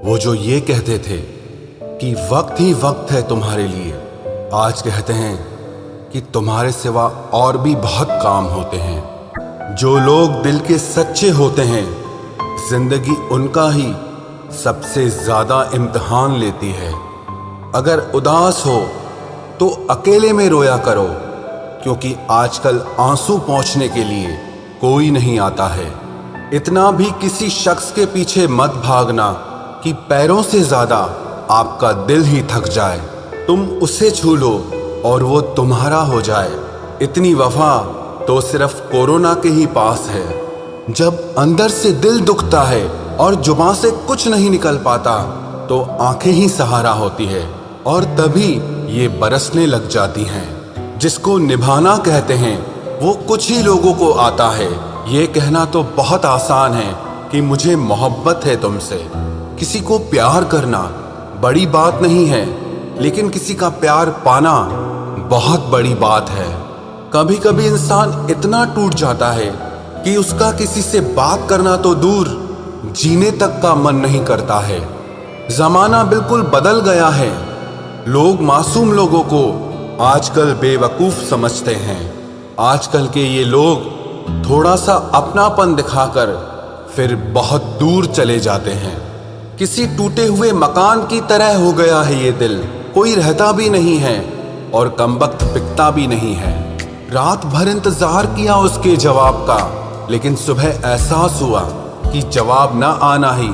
वो जो ये कहते थे कि वक्त ही वक्त है तुम्हारे लिए, आज कहते हैं कि तुम्हारे सिवा और भी बहुत काम होते हैं। जो लोग दिल के सच्चे होते हैं, जिंदगी उनका ही सबसे ज्यादा इम्तिहान लेती है। अगर उदास हो तो अकेले में रोया करो, क्योंकि आजकल आंसू पोंछने के लिए कोई नहीं आता है। इतना भी किसी शख्स के पीछे मत भागना कि पैरों से ज्यादा आपका दिल ही थक जाए। तुम उसे छू लो और वो तुम्हारा हो जाए। इतनी वफा तो सिर्फ कोरोना के ही पास है। जब अंदर से दिल दुखता है और जुबान से कुछ नहीं निकल पाता तो आंखें ही सहारा होती है, और तभी ये बरसने लग जाती हैं। जिसको निभाना कहते हैं वो कुछ ही लोगों को आता है। ये कहना तो बहुत आसान है कि मुझे मोहब्बत है तुमसे। किसी को प्यार करना बड़ी बात नहीं है, लेकिन किसी का प्यार पाना बहुत बड़ी बात है। कभी कभी इंसान इतना टूट जाता है कि उसका किसी से बात करना तो दूर, जीने तक का मन नहीं करता है। जमाना बिल्कुल बदल गया है। लोग मासूम लोगों को आजकल बेवकूफ समझते हैं। आजकल के ये लोग थोड़ा सा अपनापन दिखाकर फिर बहुत दूर चले जाते हैं। किसी टूटे हुए मकान की तरह हो गया है ये दिल। कोई रहता भी नहीं है और कमबख्त बिकता भी नहीं है। रात भर इंतजार किया उसके जवाब का, लेकिन सुबह एहसास हुआ कि जवाब ना आना ही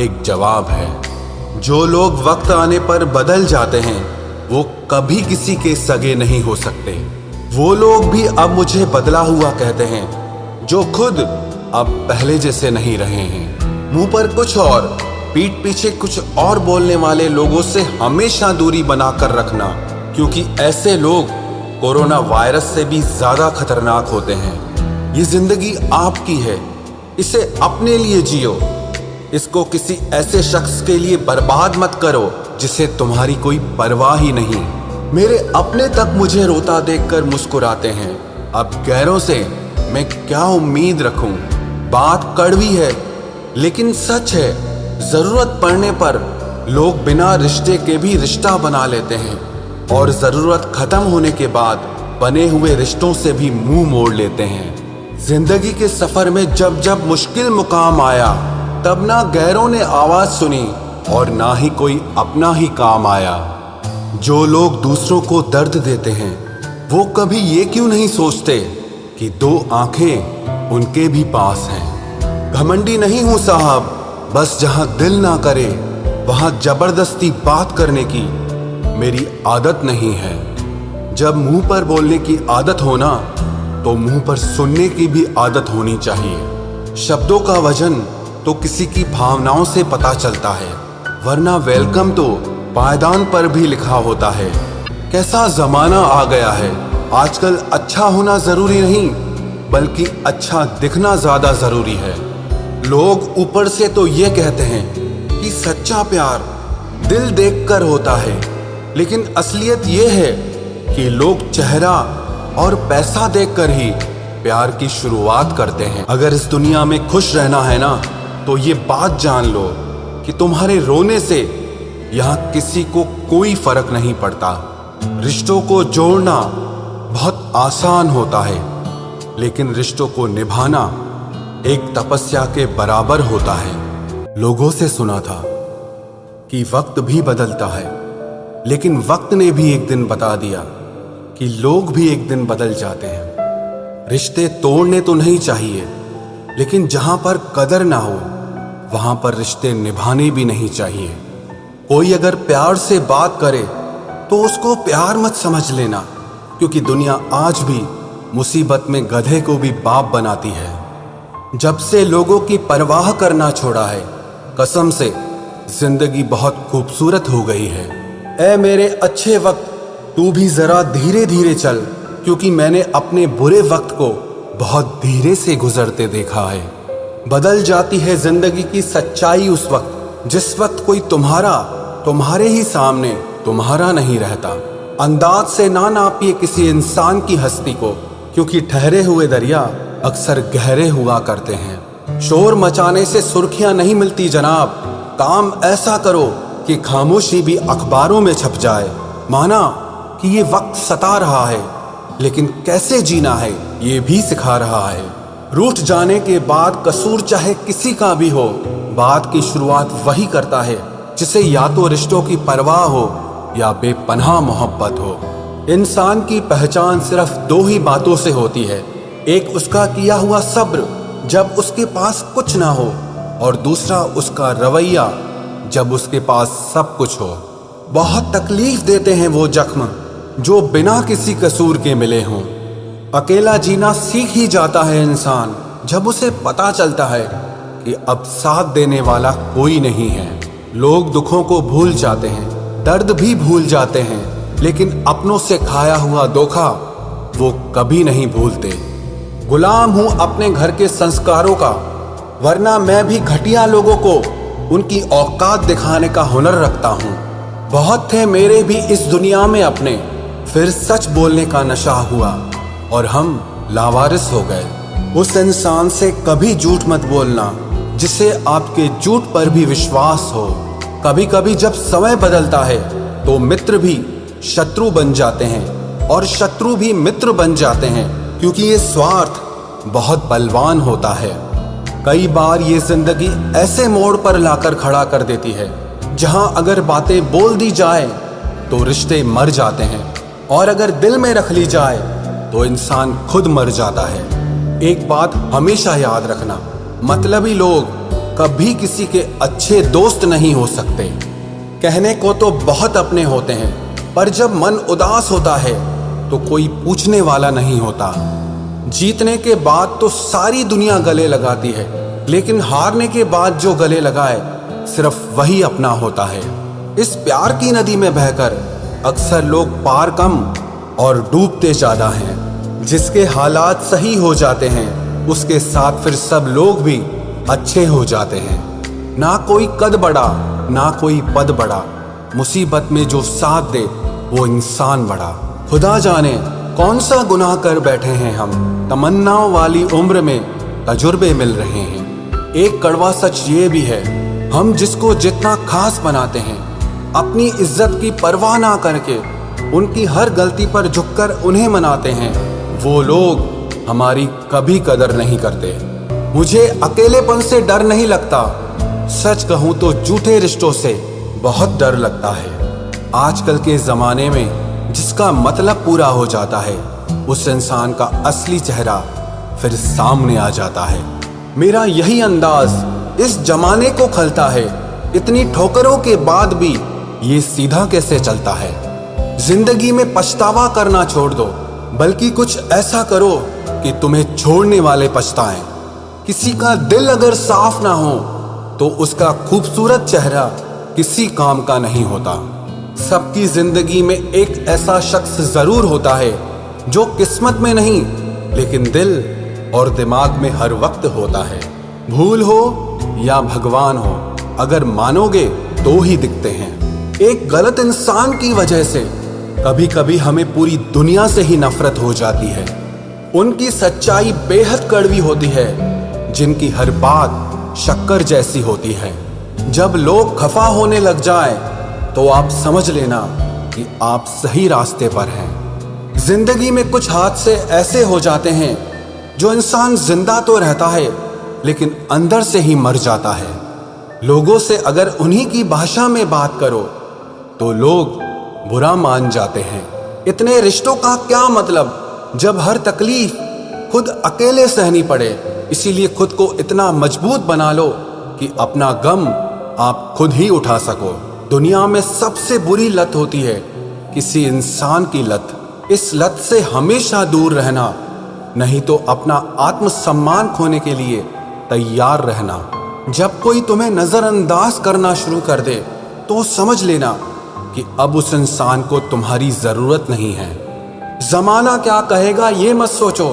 एक जवाब है। जो लोग वक्त आने पर बदल जाते हैं वो कभी किसी के सगे नहीं हो सकते। वो लोग भी अब मुझे बदला हुआ कहते हैं, जो खुद अब पहले जैसे नहीं रहे हैं। मुंह पर कुछ और पीठ पीछे कुछ और बोलने वाले लोगों से हमेशा दूरी बनाकर रखना, क्योंकि ऐसे लोग कोरोना वायरस से भी ज्यादा खतरनाक होते हैं। ये जिंदगी आपकी है, इसे अपने लिए जियो। इसको किसी ऐसे शख्स के लिए बर्बाद मत करो जिसे तुम्हारी कोई परवाह ही नहीं। मेरे अपने तक मुझे रोता देखकर मुस्कुराते हैं। अब गैरों से मैं क्या उम्मीद रखूं? बात कड़वी है लेकिन सच है। जरूरत पड़ने पर लोग बिना रिश्ते के भी रिश्ता बना लेते हैं, और जरूरत खत्म होने के बाद बने हुए रिश्तों से भी मुंह मोड़ लेते हैं। जिंदगी के सफर में जब जब मुश्किल मुकाम आया, तब ना गैरों ने आवाज सुनी और ना ही कोई अपना ही काम आया। जो लोग दूसरों को दर्द देते हैं वो कभी ये क्यों नहीं सोचते कि दो आंखें उनके भी पास हैं। घमंडी नहीं हूं साहब, बस जहां दिल ना करे वहां जबरदस्ती बात करने की मेरी आदत नहीं है। जब मुंह पर बोलने की आदत हो ना, तो मुंह पर सुनने की भी आदत होनी चाहिए। शब्दों का वजन तो किसी की भावनाओं से पता चलता है, वरना वेलकम तो पायदान पर भी लिखा होता है। कैसा जमाना आ गया है। आजकल अच्छा होना जरूरी नहीं, बल्कि अच्छा दिखना ज्यादा जरूरी है। लोग ऊपर से तो ये कहते हैं कि सच्चा प्यार दिल देखकर होता है, लेकिन असलियत ये है कि लोग चेहरा और पैसा देखकर ही प्यार की शुरुआत करते हैं। अगर इस दुनिया में खुश रहना है ना, तो ये बात जान लो कि तुम्हारे रोने से यहाँ किसी को कोई फर्क नहीं पड़ता। रिश्तों को जोड़ना बहुत आसान होता है, लेकिन रिश्तों को निभाना एक तपस्या के बराबर होता है। लोगों से सुना था कि वक्त भी बदलता है, लेकिन वक्त ने भी एक दिन बता दिया कि लोग भी एक दिन बदल जाते हैं। रिश्ते तोड़ने तो नहीं चाहिए, लेकिन जहां पर कदर ना हो वहां पर रिश्ते निभाने भी नहीं चाहिए। कोई अगर प्यार से बात करे तो उसको प्यार मत समझ लेना, क्योंकि दुनिया आज भी मुसीबत में गधे को भी बाप बनाती है। जब से लोगों की परवाह करना छोड़ा है, कसम से जिंदगी बहुत खूबसूरत हो गई है। ऐ मेरे अच्छे वक्त, तू भी जरा धीरे धीरे चल, क्योंकि मैंने अपने बुरे वक्त को बहुत धीरे से गुजरते देखा है। बदल जाती है जिंदगी की सच्चाई उस वक्त जिस वक्त कोई तुम्हारे ही सामने तुम्हारा नहीं रहता। अंदाज से ना नापिए किसी इंसान की हस्ती को, क्योंकि ठहरे हुए दरिया अक्सर गहरे हुआ करते हैं। शोर मचाने से सुर्खियां नहीं मिलती जनाब, काम ऐसा करो कि खामोशी भी अखबारों में छप जाए। माना कि ये वक्त सता रहा है, लेकिन कैसे जीना है ये भी सिखा रहा है। रूठ जाने के बाद कसूर चाहे किसी का भी हो, बात की शुरुआत वही करता है जिसे या तो रिश्तों की परवाह हो या बेपनाह मोहब्बत हो। इंसान की पहचान सिर्फ दो ही बातों से होती है, एक उसका किया हुआ सब्र जब उसके पास कुछ ना हो, और दूसरा उसका रवैया जब उसके पास सब कुछ हो। बहुत तकलीफ देते हैं वो जख्म जो बिना किसी कसूर के मिले हों। अकेला जीना सीख ही जाता है इंसान जब उसे पता चलता है कि अब साथ देने वाला कोई नहीं है। लोग दुखों को भूल जाते हैं, दर्द भी भूल जाते हैं, लेकिन अपनों से खाया हुआ धोखा वो कभी नहीं भूलते। गुलाम हूं अपने घर के संस्कारों का, वरना मैं भी घटिया लोगों को उनकी औकात दिखाने का हुनर रखता हूं। बहुत थे मेरे भी इस दुनिया में अपने, फिर सच बोलने का नशा हुआ और हम लावारिस हो गए। उस इंसान से कभी झूठ मत बोलना जिसे आपके झूठ पर भी विश्वास हो। कभी कभी जब समय बदलता है तो मित्र भी शत्रु बन जाते हैं और शत्रु भी मित्र बन जाते हैं, क्योंकि ये स्वार्थ बहुत बलवान होता है। कई बार ये जिंदगी ऐसे मोड़ पर लाकर खड़ा कर देती है जहां अगर बातें बोल दी जाए तो रिश्ते मर जाते हैं, और अगर दिल में रख ली जाए तो इंसान खुद मर जाता है। एक बात हमेशा याद रखना, मतलबी लोग कभी किसी के अच्छे दोस्त नहीं हो सकते। कहने को तो बहुत अपने होते हैं, पर जब मन उदास होता है तो कोई पूछने वाला नहीं होता। जीतने के बाद तो सारी दुनिया गले लगाती है, लेकिन हारने के बाद जो गले लगाए सिर्फ वही अपना होता है। इस प्यार की नदी में बहकर अक्सर लोग पार कम और डूबते ज्यादा हैं। जिसके हालात सही हो जाते हैं उसके साथ फिर सब लोग भी अच्छे हो जाते हैं। ना कोई कद बड़ा ना कोई पद बड़ा, मुसीबत में जो साथ दे वो इंसान बड़ा। खुदा जाने कौन सा गुनाह कर बैठे हैं हम, तमन्नाओं वाली उम्र में तजुर्बे मिल रहे हैं। एक कड़वा सच ये भी है, हम जिसको जितना खास बनाते हैं, अपनी इज्जत की परवाह ना करके उनकी हर गलती पर झुककर उन्हें मनाते हैं, वो लोग हमारी कभी कदर नहीं करते। मुझे अकेलेपन से डर नहीं लगता, सच कहूं तो झूठे रिश्तों से बहुत डर लगता है। आजकल के जमाने में जिसका मतलब पूरा हो जाता है, उस इंसान का असली चेहरा फिर सामने आ जाता है। मेरा यही अंदाज इस जमाने को खलता है, इतनी ठोकरों के बाद भी ये सीधा कैसे चलता है। जिंदगी में पछतावा करना छोड़ दो, बल्कि कुछ ऐसा करो कि तुम्हें छोड़ने वाले पछताएं। किसी का दिल अगर साफ ना हो तो उसका खूबसूरत चेहरा किसी काम का नहीं होता। सबकी जिंदगी में एक ऐसा शख्स जरूर होता है जो किस्मत में नहीं लेकिन दिल और दिमाग में हर वक्त होता है। भूल हो या भगवान हो, अगर मानोगे तो ही दिखते हैं। एक गलत इंसान की वजह से कभी कभी हमें पूरी दुनिया से ही नफरत हो जाती है। उनकी सच्चाई बेहद कड़वी होती है, जिनकी हर बात शक्कर जैसी होती है। जब लोग खफा होने लग जाएं, तो आप समझ लेना कि आप सही रास्ते पर हैं। जिंदगी में कुछ हादसे ऐसे हो जाते हैं जो इंसान जिंदा तो रहता है लेकिन अंदर से ही मर जाता है। लोगों से अगर उन्हीं की भाषा में बात करो तो लोग बुरा मान जाते हैं। इतने रिश्तों का क्या मतलब जब हर तकलीफ खुद अकेले सहनी पड़े। इसीलिए खुद को इतना मजबूत बना लो कि अपना गम आप खुद ही उठा सको। दुनिया में सबसे बुरी लत होती है किसी इंसान की लत। इस लत से हमेशा दूर रहना, नहीं तो अपना आत्मसम्मान खोने के लिए तैयार रहना। जब कोई तुम्हें नजरअंदाज करना शुरू कर दे तो समझ लेना कि अब उस इंसान को तुम्हारी जरूरत नहीं है। जमाना क्या कहेगा ये मत सोचो,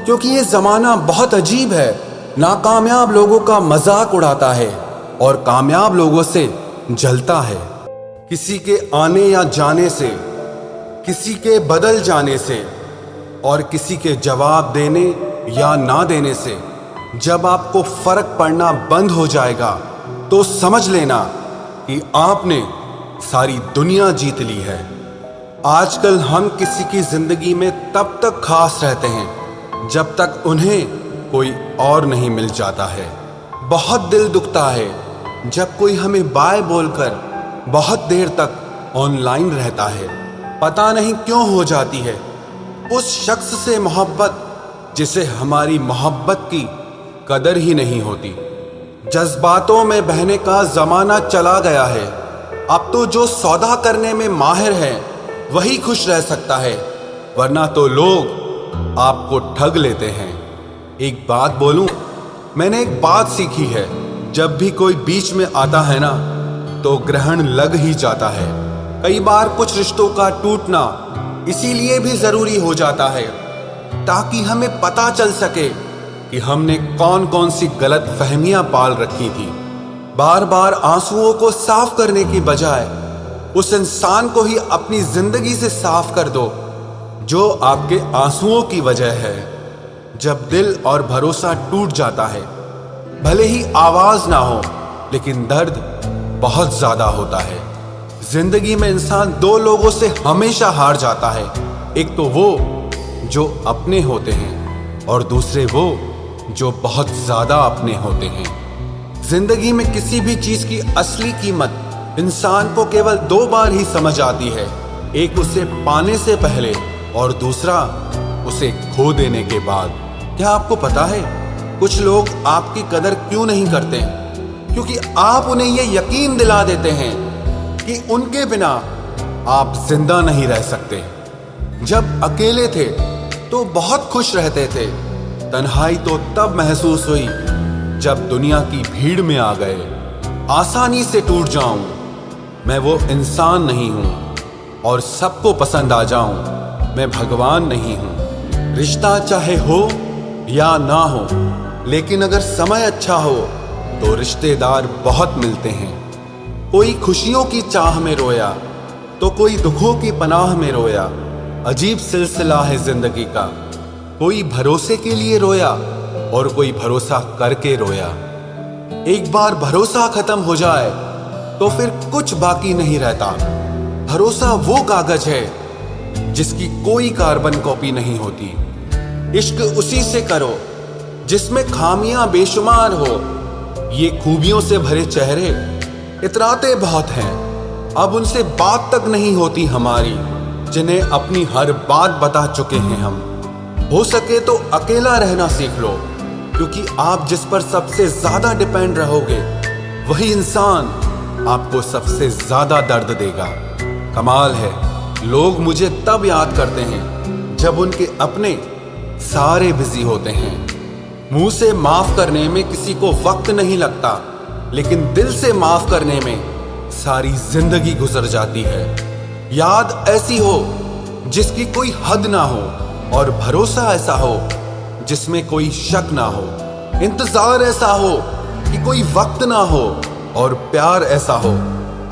क्योंकि ये जमाना बहुत अजीब है। नाकामयाब लोगों का मजाक उड़ाता है और कामयाब लोगों से जलता है। किसी के आने या जाने से, किसी के बदल जाने से और किसी के जवाब देने या ना देने से जब आपको फर्क पड़ना बंद हो जाएगा तो समझ लेना कि आपने सारी दुनिया जीत ली है। आजकल हम किसी की जिंदगी में तब तक खास रहते हैं जब तक उन्हें कोई और नहीं मिल जाता है। बहुत दिल दुखता है जब कोई हमें बाय बोलकर बहुत देर तक ऑनलाइन रहता है। पता नहीं क्यों हो जाती है उस शख्स से मोहब्बत जिसे हमारी मोहब्बत की कदर ही नहीं होती। जज्बातों में बहने का जमाना चला गया है। अब तो जो सौदा करने में माहिर है वही खुश रह सकता है, वरना तो लोग आपको ठग लेते हैं। एक बात बोलूं, मैंने एक बात सीखी है, जब भी कोई बीच में आता है ना तो ग्रहण लग ही जाता है। कई बार कुछ रिश्तों का टूटना इसीलिए भी जरूरी हो जाता है ताकि हमें पता चल सके कि हमने कौन कौन सी गलत फहमियां पाल रखी थी। बार बार आंसुओं को साफ करने की बजाय उस इंसान को ही अपनी जिंदगी से साफ कर दो जो आपके आंसुओं की वजह है। जब दिल और भरोसा टूट जाता है, भले ही आवाज ना हो लेकिन दर्द बहुत ज्यादा होता है। जिंदगी में इंसान दो लोगों से हमेशा हार जाता है, एक तो वो जो अपने होते हैं और दूसरे वो जो बहुत ज्यादा अपने होते हैं। जिंदगी में किसी भी चीज की असली कीमत इंसान को केवल दो बार ही समझ आती है, एक उसे पाने से पहले और दूसरा उसे खो देने के बाद। क्या आपको पता है कुछ लोग आपकी कदर क्यों नहीं करते? क्योंकि आप उन्हें यह यकीन दिला देते हैं कि उनके बिना आप जिंदा नहीं रह सकते। जब अकेले थे तो बहुत खुश रहते थे, तन्हाई तो तब महसूस हुई जब दुनिया की भीड़ में आ गए। आसानी से टूट जाऊं, मैं वो इंसान नहीं हूं और सबको पसंद आ जाऊं, मैं भगवान नहीं हूं। रिश्ता चाहे हो या ना हो, लेकिन अगर समय अच्छा हो तो रिश्तेदार बहुत मिलते हैं। कोई खुशियों की चाह में रोया तो कोई दुखों की पनाह में रोया। अजीब सिलसिला है जिंदगी का, कोई भरोसे के लिए रोया और कोई भरोसा करके रोया। एक बार भरोसा खत्म हो जाए तो फिर कुछ बाकी नहीं रहता। भरोसा वो कागज है जिसकी कोई कार्बन कॉपी नहीं होती। इश्क उसी से करो जिसमें खामियां बेशुमार हो। ये खूबियों से भरे चेहरे इतराते बहुत हैं, अब उनसे बात तक नहीं होती हमारी, जिन्हें अपनी हर बात बता चुके हैं हम। हो सके तो अकेला रहना सीख लो, क्योंकि आप जिस पर सबसे ज्यादा डिपेंड रहोगे वही इंसान आपको सबसे ज्यादा दर्द देगा। कमाल है, लोग मुझे तब याद करते हैं जब उनके अपने सारे बिजी होते हैं। मुंह से माफ करने में किसी को वक्त नहीं लगता, लेकिन दिल से माफ करने में सारी जिंदगी गुजर जाती है। याद ऐसी हो जिसकी कोई हद ना हो और भरोसा ऐसा हो जिसमें कोई शक ना हो। इंतजार ऐसा हो कि कोई वक्त ना हो और प्यार ऐसा हो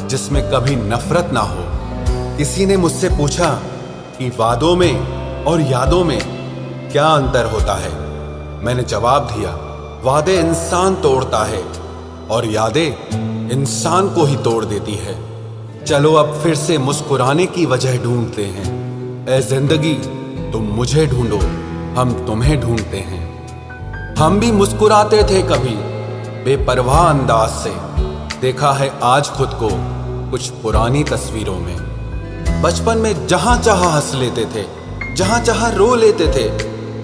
जिसमें कभी नफरत ना हो। किसी ने मुझसे पूछा कि वादों में और यादों में क्या अंतर होता है। मैंने जवाब दिया, वादे इंसान तोड़ता है और यादें इंसान को ही तोड़ देती है। चलो अब फिर से मुस्कुराने की वजह ढूंढते हैं। ऐ जिंदगी तुम मुझे ढूंढो, हम तुम्हें ढूंढते हैं। हम भी मुस्कुराते थे कभी बेपरवाह अंदाज से, देखा है आज खुद को कुछ पुरानी तस्वीरों में। बचपन में जहां चाहा हंस लेते थे, जहां चाहा रो लेते थे,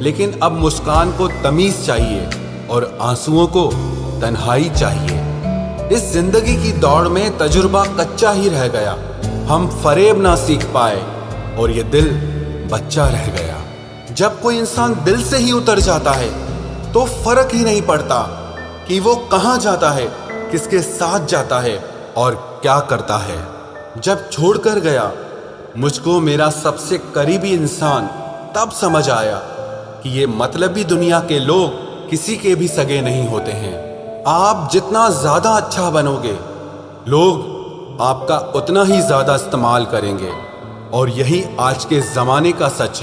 लेकिन अब मुस्कान को तमीज चाहिए और आंसुओं को तन्हाई चाहिए। इस जिंदगी की दौड़ में तजुर्बा कच्चा ही रह गया, हम फरेब ना सीख पाए और ये दिल बच्चा रह गया। जब कोई इंसान दिल से ही उतर जाता है तो फर्क ही नहीं पड़ता कि वो कहां जाता है, किसके साथ जाता है और क्या करता है। जब छोड़कर गया मुझको मेरा सबसे करीबी इंसान, तब समझ आया कि ये मतलबी दुनिया के लोग किसी के भी सगे नहीं होते हैं। आप जितना ज्यादा अच्छा बनोगे, लोग आपका उतना ही ज्यादा इस्तेमाल करेंगे और यही आज के जमाने का सच है।